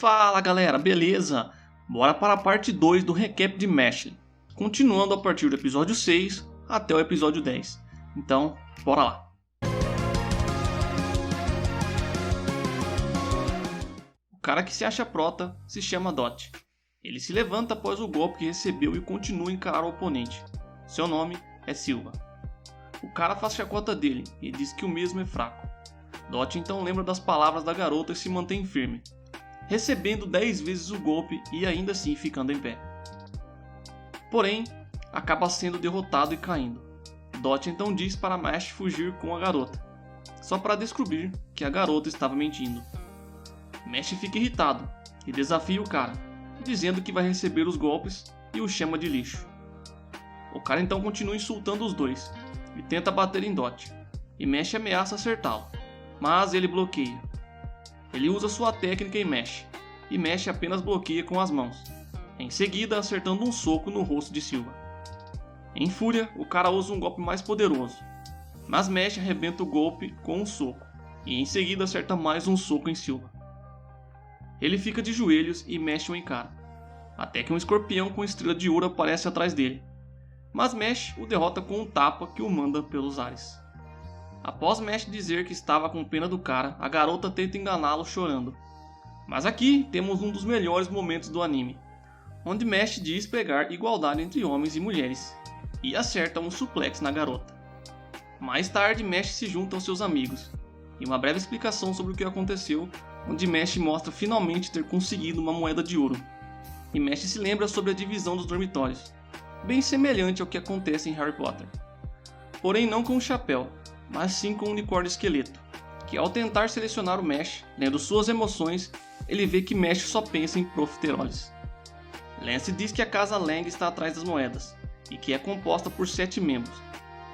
Fala galera, beleza? Bora para a parte 2 do recap de Mesh, continuando a partir do episódio 6 até o episódio 10. Então, bora lá! O cara que se acha prota se chama Dot. Ele se levanta após o golpe que recebeu e continua a encarar o oponente. Seu nome é Silva. O cara faz chacota dele e diz que o mesmo é fraco. Dot então lembra das palavras da garota e se mantém firme, recebendo 10 vezes o golpe e ainda assim ficando em pé. Porém, acaba sendo derrotado e caindo. Dot então diz para Mesh fugir com a garota, só para descobrir que a garota estava mentindo. Mesh fica irritado e desafia o cara, dizendo que vai receber os golpes e o chama de lixo. O cara então continua insultando os dois e tenta bater em Dot, e Mesh ameaça acertá-lo, mas ele bloqueia. Ele usa sua técnica em Mesh, e Mesh apenas bloqueia com as mãos, em seguida acertando um soco no rosto de Silva. Em fúria, o cara usa um golpe mais poderoso, mas Mesh arrebenta o golpe com um soco, e em seguida acerta mais um soco em Silva. Ele fica de joelhos e Mesh o encara, até que um escorpião com estrela de ouro aparece atrás dele, mas Mesh o derrota com um tapa que o manda pelos ares. Após Mesh dizer que estava com pena do cara, a garota tenta enganá-lo chorando. Mas aqui temos um dos melhores momentos do anime, onde Mesh diz pregar igualdade entre homens e mulheres, e acerta um suplex na garota. Mais tarde, Mesh se junta aos seus amigos, e uma breve explicação sobre o que aconteceu, onde Mesh mostra finalmente ter conseguido uma moeda de ouro. E Mesh se lembra sobre a divisão dos dormitórios, bem semelhante ao que acontece em Harry Potter. Porém não com o chapéu, mas sim com o unicórnio esqueleto, que ao tentar selecionar o Mesh, lendo suas emoções, ele vê que Mesh só pensa em profiteroles. Lance diz que a casa Lang está atrás das moedas, e que é composta por 7 membros,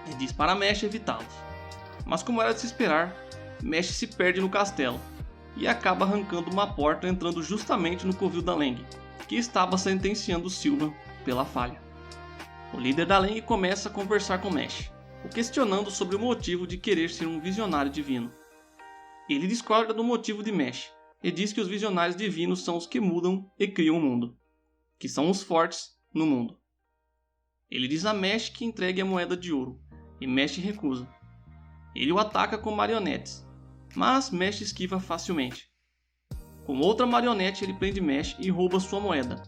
e diz para Mesh evitá-los. Mas como era de se esperar, Mesh se perde no castelo, e acaba arrancando uma porta entrando justamente no covil da Lang, que estava sentenciando Silva pela falha. O líder da Lang começa a conversar com Mesh, o questionando sobre o motivo de querer ser um visionário divino. Ele discorda do motivo de Mesh, e diz que os visionários divinos são os que mudam e criam o mundo, que são os fortes no mundo. Ele diz a Mesh que entregue a moeda de ouro, e Mesh recusa. Ele o ataca com marionetes, mas Mesh esquiva facilmente. Com outra marionete ele prende Mesh e rouba sua moeda,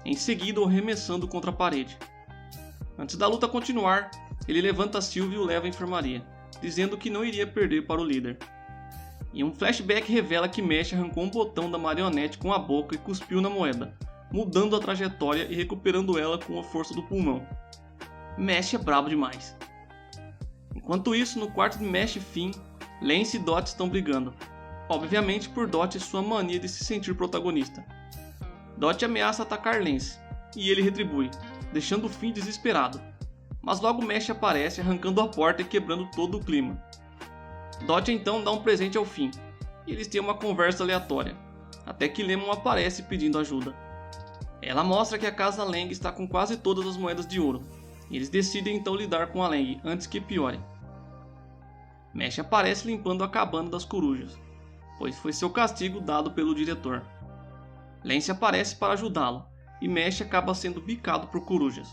em seguida o arremessando contra a parede. Antes da luta continuar, ele levanta Silva e o leva à enfermaria, dizendo que não iria perder para o líder. E um flashback revela que Mesh arrancou um botão da marionete com a boca e cuspiu na moeda, mudando a trajetória e recuperando ela com a força do pulmão. Mesh é brabo demais. Enquanto isso, no quarto de Mesh e Finn, Lance e Dot estão brigando, obviamente por Dot e sua mania de se sentir protagonista. Dot ameaça atacar Lance, e ele retribui, deixando Finn desesperado. Mas logo Mesh aparece arrancando a porta e quebrando todo o clima. Dot então dá um presente ao Finn, e eles têm uma conversa aleatória, até que Lemon aparece pedindo ajuda. Ela mostra que a casa Lang está com quase todas as moedas de ouro, e eles decidem então lidar com a Lang antes que piore. Mesh aparece limpando a cabana das corujas, pois foi seu castigo dado pelo diretor. Lance aparece para ajudá-lo, e Mesh acaba sendo bicado por corujas.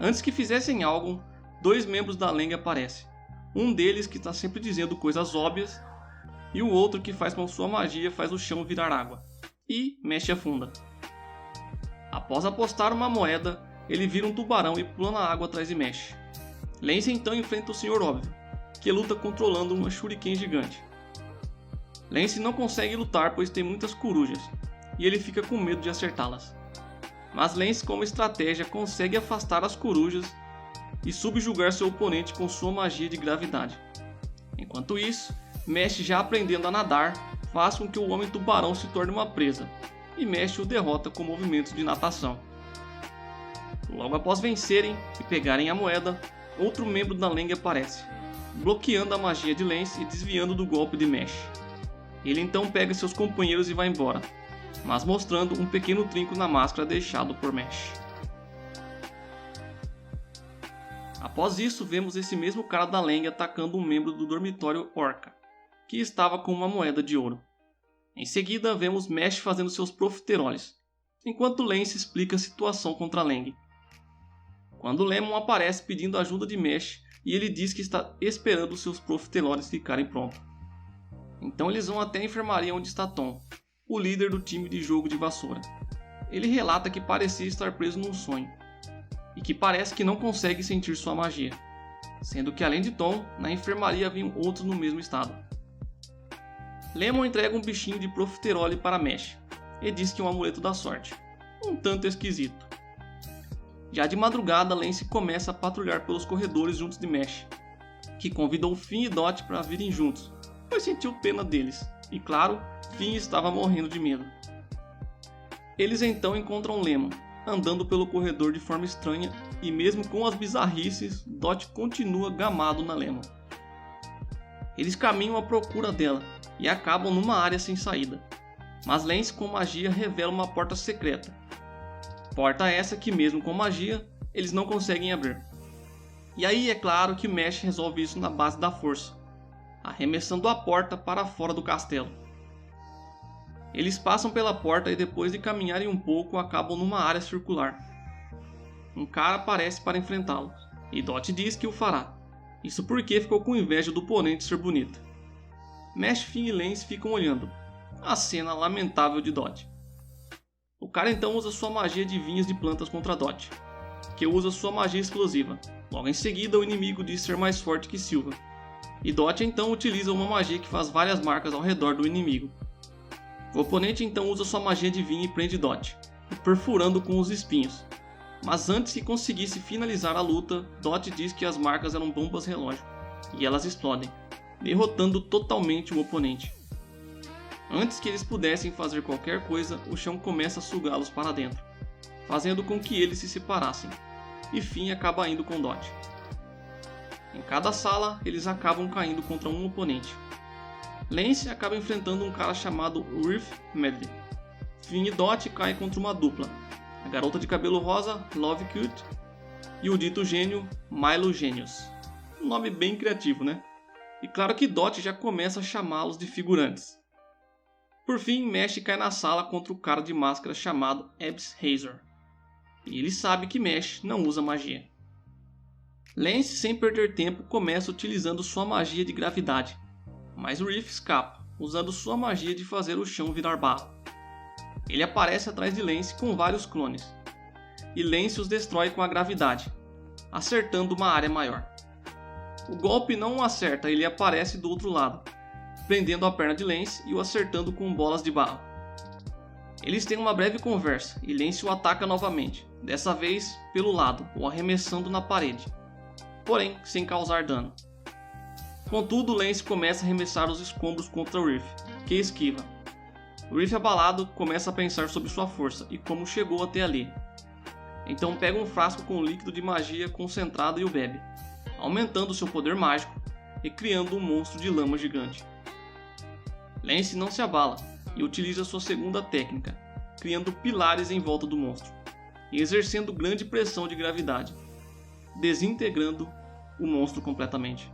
Antes que fizessem algo, 2 membros da Lang aparecem. Um deles que está sempre dizendo coisas óbvias, e o outro que faz com sua magia faz o chão virar água, e Mesh afunda. Após apostar uma moeda, ele vira um tubarão e pula na água atrás de Mesh. Lance então enfrenta o Sr. Óbvio, que luta controlando uma shuriken gigante. Lance não consegue lutar pois tem muitas corujas, e ele fica com medo de acertá-las. Mas Lance, como estratégia, consegue afastar as corujas e subjugar seu oponente com sua magia de gravidade. Enquanto isso, Mesh, já aprendendo a nadar, faz com que o homem tubarão se torne uma presa, e Mesh o derrota com movimentos de natação. Logo após vencerem e pegarem a moeda, outro membro da Lang aparece, bloqueando a magia de Lance e desviando do golpe de Mesh. Ele então pega seus companheiros e vai embora, mas mostrando um pequeno trinco na máscara deixado por Mesh. Após isso, vemos esse mesmo cara da Lang atacando um membro do dormitório Orca, que estava com uma moeda de ouro. Em seguida, vemos Mesh fazendo seus profiteroles, enquanto Lance explica a situação contra Lang. Quando Lemon aparece pedindo ajuda de Mesh e ele diz que está esperando seus profiteroles ficarem prontos. Então eles vão até a enfermaria onde está Tom, o líder do time de jogo de vassoura. Ele relata que parecia estar preso num sonho, e que parece que não consegue sentir sua magia, sendo que além de Tom, na enfermaria haviam outros no mesmo estado. Lemon entrega um bichinho de profiterole para Mesh, e diz que é um amuleto da sorte, um tanto esquisito. Já de madrugada, Lance começa a patrulhar pelos corredores juntos de Mesh, que convidou Finn e Dot para virem juntos, pois sentiu pena deles, e claro, Finn estava morrendo de medo. Eles então encontram Lemon, andando pelo corredor de forma estranha, e mesmo com as bizarrices, Dot continua gamado na Lemon. Eles caminham à procura dela, e acabam numa área sem saída, mas Lance com magia revela uma porta secreta. Porta essa que mesmo com magia, eles não conseguem abrir. E aí é claro que Mesh resolve isso na base da força, arremessando a porta para fora do castelo. Eles passam pela porta e depois de caminharem um pouco acabam numa área circular. Um cara aparece para enfrentá-los, e Dot diz que o fará, isso porque ficou com inveja do oponente ser bonito. Mesh, Finn e Lance ficam olhando, a cena lamentável de Dot. O cara então usa sua magia de vinhas de plantas contra Dot, que usa sua magia explosiva. Logo em seguida o inimigo diz ser mais forte que Silva, e Dot então utiliza uma magia que faz várias marcas ao redor do inimigo. O oponente então usa sua magia divina e prende Dot, perfurando com os espinhos. Mas antes que conseguisse finalizar a luta, Dot diz que as marcas eram bombas relógio, e elas explodem, derrotando totalmente o oponente. Antes que eles pudessem fazer qualquer coisa, o chão começa a sugá-los para dentro, fazendo com que eles se separassem, e Finn acaba indo com Dot. Em cada sala, eles acabam caindo contra um oponente. Lance acaba enfrentando um cara chamado Riff Medley. Finn e Dot caem contra uma dupla, a garota de cabelo rosa, Love Cute, e o dito gênio, Milo Genius. Um nome bem criativo, né? E claro que Dot já começa a chamá-los de figurantes. Por fim, Mesh cai na sala contra o cara de máscara chamado Ebbs Hazor. E ele sabe que Mesh não usa magia. Lance, sem perder tempo, começa utilizando sua magia de gravidade, mas Riff escapa, usando sua magia de fazer o chão virar barro. Ele aparece atrás de Lance com vários clones, e Lance os destrói com a gravidade, acertando uma área maior. O golpe não o acerta, ele aparece do outro lado, prendendo a perna de Lance e o acertando com bolas de barro. Eles têm uma breve conversa e Lance o ataca novamente, dessa vez pelo lado, o arremessando na parede, porém sem causar dano. Contudo, Lance começa a arremessar os escombros contra o Riff, que esquiva. O Riff, abalado, começa a pensar sobre sua força e como chegou até ali. Então pega um frasco com líquido de magia concentrado e o bebe, aumentando seu poder mágico e criando um monstro de lama gigante. Lance não se abala e utiliza sua segunda técnica, criando pilares em volta do monstro e exercendo grande pressão de gravidade, desintegrando o monstro completamente.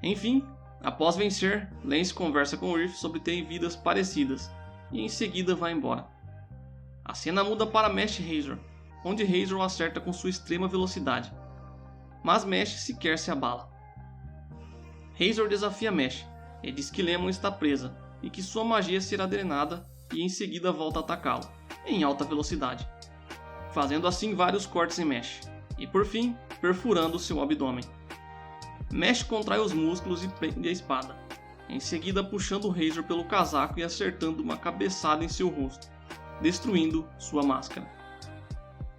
Enfim, após vencer, Lance conversa com Riff sobre terem vidas parecidas e em seguida vai embora. A cena muda para Mesh Hazor, onde Hazor o acerta com sua extrema velocidade, mas Mesh sequer se abala. Hazor desafia Mesh e diz que Lemon está presa e que sua magia será drenada e em seguida volta a atacá-lo, em alta velocidade, fazendo assim vários cortes em Mesh e por fim perfurando seu abdômen. Mesh contrai os músculos e prende a espada, em seguida puxando Hazor pelo casaco e acertando uma cabeçada em seu rosto, destruindo sua máscara.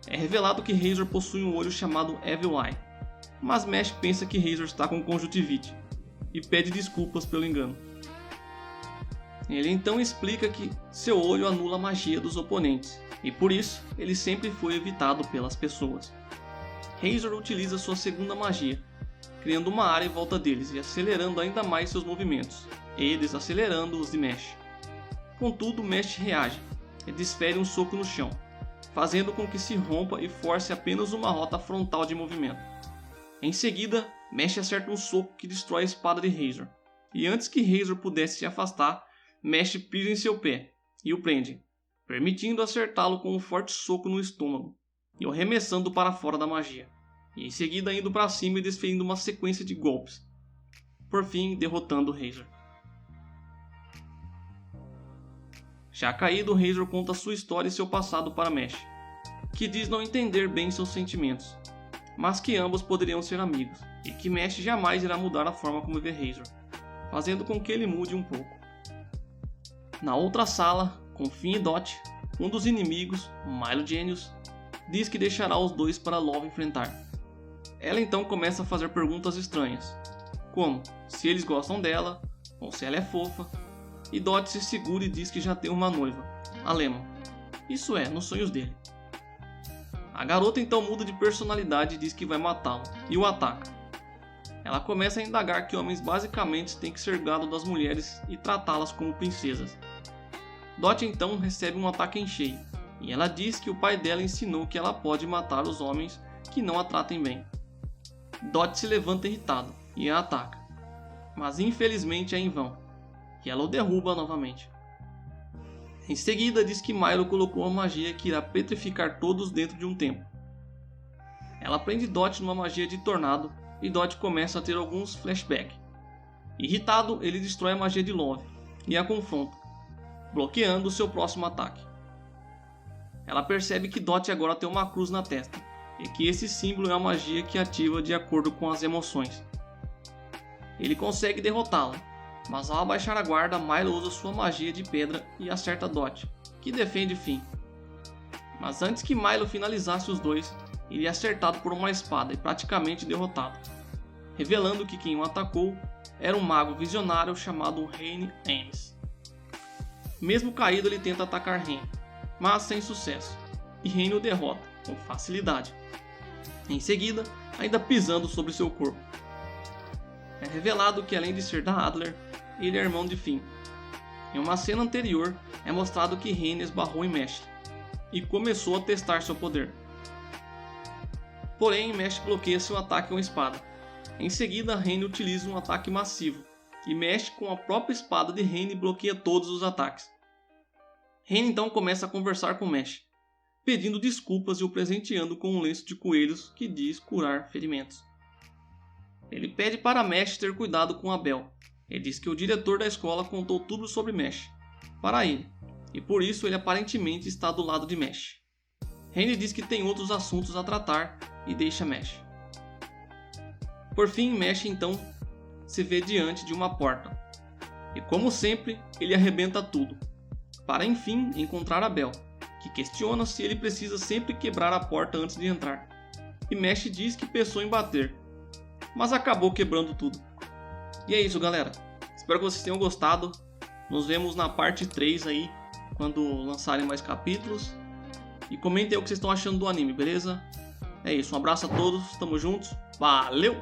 É revelado que Hazor possui um olho chamado Evil Eye, mas Mesh pensa que Hazor está com conjuntivite e pede desculpas pelo engano. Ele então explica que seu olho anula a magia dos oponentes e por isso ele sempre foi evitado pelas pessoas. Hazor utiliza sua segunda magia, criando uma área em volta deles e acelerando ainda mais seus movimentos, e desacelerando os de Mesh. Contudo, Mesh reage e desfere um soco no chão, fazendo com que se rompa e force apenas uma rota frontal de movimento. Em seguida, Mesh acerta um soco que destrói a espada de Hazor, e antes que Hazor pudesse se afastar, Mesh pisa em seu pé e o prende, permitindo acertá-lo com um forte soco no estômago e o arremessando para fora da magia, e em seguida indo para cima e desferindo uma sequência de golpes, por fim derrotando Razor. Já caído, Razor conta sua história e seu passado para Mesh, que diz não entender bem seus sentimentos, mas que ambos poderiam ser amigos, e que Mesh jamais irá mudar a forma como vê Razor, fazendo com que ele mude um pouco. Na outra sala, com Finn e Dot, um dos inimigos, Milo Genius, diz que deixará os dois para Love enfrentar. Ela então começa a fazer perguntas estranhas, como se eles gostam dela, ou se ela é fofa, e Dot se segura e diz que já tem uma noiva, a Lemon, isso é, nos sonhos dele. A garota então muda de personalidade e diz que vai matá-lo, e o ataca. Ela começa a indagar que homens basicamente têm que ser gado das mulheres e tratá-las como princesas. Dot então recebe um ataque em cheio, e ela diz que o pai dela ensinou que ela pode matar os homens que não a tratem bem. Dot se levanta irritado e a ataca, mas infelizmente é em vão, e ela o derruba novamente. Em seguida diz que Milo colocou uma magia que irá petrificar todos dentro de um tempo. Ela prende Dot numa magia de tornado e Dot começa a ter alguns flashbacks. Irritado, ele destrói a magia de Love e a confronta, bloqueando seu próximo ataque. Ela percebe que Dot agora tem uma cruz na testa e que esse símbolo é uma magia que ativa de acordo com as emoções. Ele consegue derrotá-la, mas ao abaixar a guarda, Milo usa sua magia de pedra e acerta Dot, que defende Finn. Mas antes que Milo finalizasse os dois, ele é acertado por uma espada e praticamente derrotado, revelando que quem o atacou era um mago visionário chamado Rain Ames. Mesmo caído, ele tenta atacar Rain, mas sem sucesso, e Rain o derrota com facilidade, em seguida ainda pisando sobre seu corpo. É revelado que além de ser da Adler, ele é irmão de Finn. Em uma cena anterior, é mostrado que Rain esbarrou em Mesh e começou a testar seu poder. Porém, Mesh bloqueia seu ataque com a espada. Em seguida, Rain utiliza um ataque massivo e Mesh com a própria espada de Rain bloqueia todos os ataques. Rain então começa a conversar com Mesh, pedindo desculpas e o presenteando com um lenço de coelhos que diz curar ferimentos. Ele pede para Mesh ter cuidado com Abel. Ele diz que o diretor da escola contou tudo sobre Mesh para ele, e por isso ele aparentemente está do lado de Mesh. Rain diz que tem outros assuntos a tratar e deixa Mesh. Por fim, Mesh então se vê diante de uma porta, e como sempre, ele arrebenta tudo, para enfim encontrar Abel, que questiona se ele precisa sempre quebrar a porta antes de entrar, e Mesh diz que pensou em bater, mas acabou quebrando tudo. E é isso, galera. Espero que vocês tenham gostado. Nos vemos na parte 3 aí, quando lançarem mais capítulos. E comentem o que vocês estão achando do anime, beleza? É isso, um abraço a todos, tamo juntos, valeu!